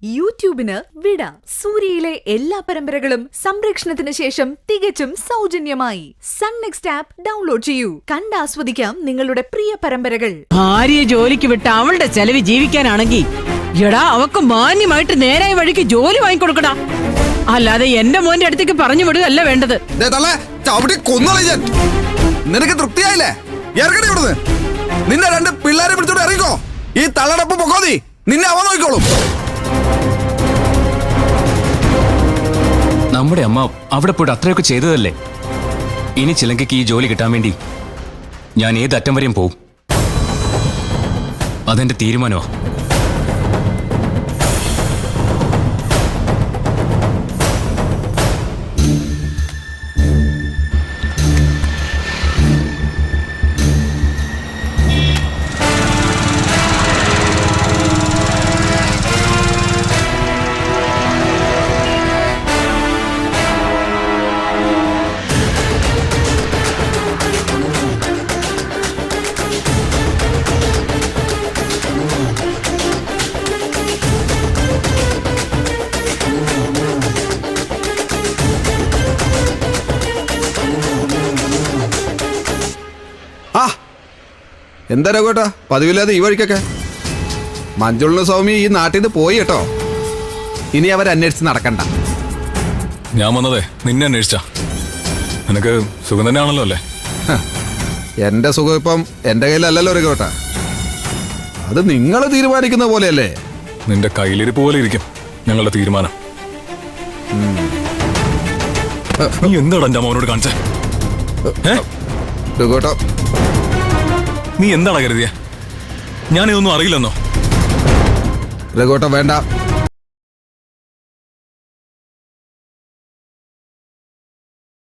യൂട്യൂബിന് വിട. സൂര്യയിലെ എല്ലാ പരമ്പരകളും സംരക്ഷണത്തിന് ശേഷം തികച്ചും സൗജന്യമായി സൺ നെക്സ്റ്റ് ആപ്പ് ഡൗൺലോഡ് ചെയ്യൂ. കണ്ടാസ്വദിക്കാം നിങ്ങളുടെ പ്രിയ പരമ്പരകൾ. ഭാര്യയെ ജോലിക്ക് വിട്ട് അവളുടെ ചെലവ് ജീവിക്കാനാണെങ്കിൽ എടാ അവക്ക് മാന്യമായിട്ട് നേരായ വഴിക്ക് ജോലി വാങ്ങിക്കൊടുക്കടാ. അല്ലാതെ എന്റെ മോന്റെ അടുത്തേക്ക് പറഞ്ഞു വിടുകയല്ല വേണ്ടത്. നിനക്ക് തൃപ്തിയായില്ലേ? ഇറങ്ങണേ ഇവിടുന്ന്. നിന്നെ രണ്ട് പിള്ളേരെ പിടിച്ചോണ്ട് ഇറങ്ങിക്കോ. ഈ തള്ളടപ്പ് പൊക്കോതി നിന്നെ അവ നോക്കിക്കോളും. നമ്മുടെ അമ്മ അവിടെ പോയിട്ട് അത്രയൊക്കെ ചെയ്തതല്ലേ. ഇനി ചിലങ്കയ്ക്ക് ഈ ജോലി കിട്ടാൻ വേണ്ടി ഞാൻ ഏത് അറ്റം വരെയും പോവും. അതെന്റെ തീരുമാനമാ. എന്താ രഘുവേട്ടാ പതിവില്ലാതെ ഈ വഴിക്കൊക്കെ? മഞ്ജുളിന് സൗമ്യ ഈ നാട്ടിൽ നിന്ന് പോയി കേട്ടോ. ഇനി അവരന്വേഷിച്ച് നടക്കണ്ട. ഞാൻ വന്നതേ നിന്നെ അന്വേഷിച്ച. നിനക്ക് സുഖം തന്നെയാണല്ലോ അല്ലേ? എന്റെ സുഖം ഇപ്പം എന്റെ കയ്യിലല്ലല്ലോ രഘുവേട്ടാ. അത് നിങ്ങൾ തീരുമാനിക്കുന്ന പോലെയല്ലേ. നിന്റെ കയ്യിലിരിപ്പ് പോലെ ഇരിക്കും ഞങ്ങളുടെ തീരുമാനം. നീ എന്താടാ എന്റെ മോനോട് കാണിച്ചേ? രഘുവേട്ടാ നീ എന്താണ് കരുതിയ? ഞാനിതൊന്നും അറിയില്ലെന്നോ? രഘുവേട്ടാ വേണ്ട.